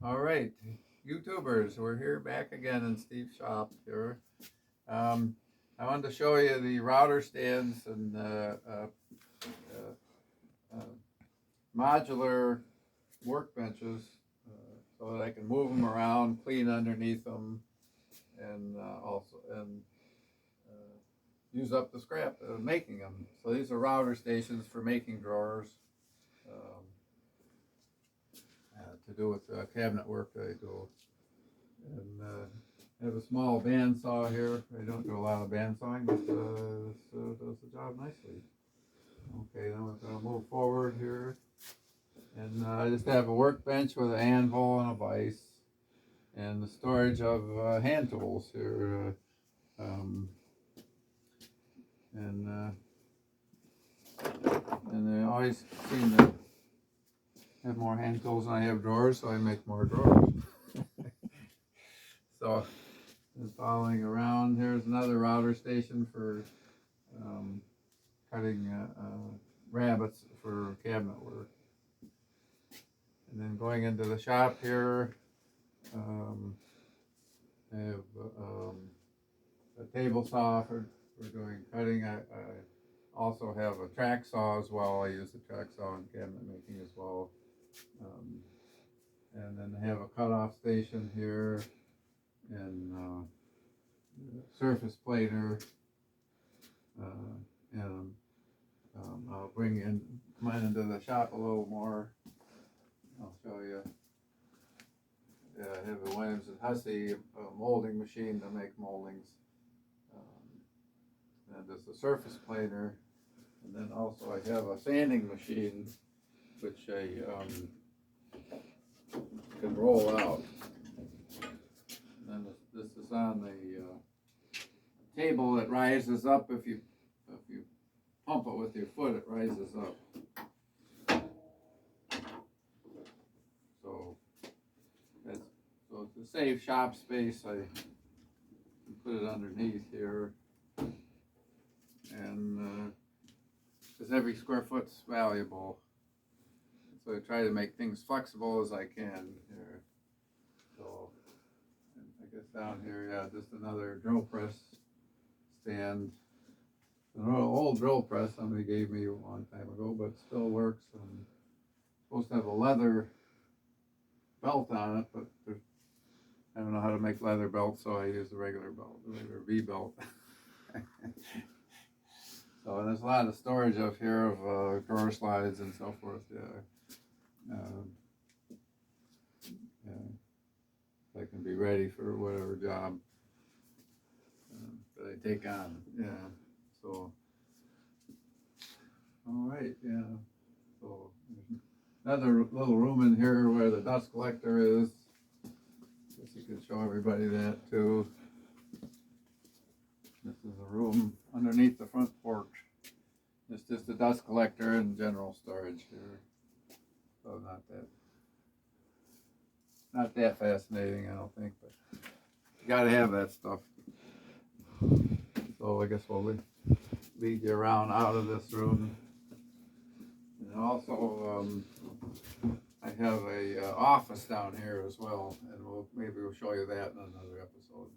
All right, YouTubers, we're here back again in Steve's shop here. I wanted to show you the router stands and uh, modular workbenches so that I can move them around, clean underneath them, and use up the scrap of making them. So these are router stations for making drawers. Um, to do with cabinet work that I do. And I have a small bandsaw here. I don't do a lot of bandsawing, but this does the job nicely. Okay, then we're going to move forward here. And I just have a workbench with an anvil and a vise, and the storage of hand tools here. And I always seem to have more hand tools than I have drawers, so I make more drawers. So, just following around, here's another router station for cutting rabbets for cabinet work. And then going into the shop here, I have a table saw for doing cutting. I also have a track saw as well. I use the track saw in cabinet making as well. And then I have a cutoff station here, and surface planer, and I'll come on into the shop a little more. I'll show you. Yeah, I have a Williams and Hussey molding machine to make moldings. And there's the surface planer, and then also I have a sanding machine, which I can roll out. And then this is on the table that rises up. If you pump it with your foot, it rises up. So to save shop space, I put it underneath here, and because every square foot's valuable, so I try to make things flexible as I can here. So I guess down here, yeah, just another drill press stand. An old drill press somebody gave me a long time ago, but still works. And supposed to have a leather belt on it, but I don't know how to make leather belts, so I use the regular belt, the regular V belt. So there's a lot of storage up here of drawer slides and so forth. Yeah. I can be ready for whatever job that I take on. Yeah. So, all right. Yeah. So there's another little room in here where the dust collector is. Guess you could show everybody that too. This is a room underneath the front porch. It's just a dust collector and general storage here. So not that fascinating, I don't think, but you gotta have that stuff. So I guess we'll lead you around out of this room. And also, I have a office down here as well, and maybe we'll show you that in another episode.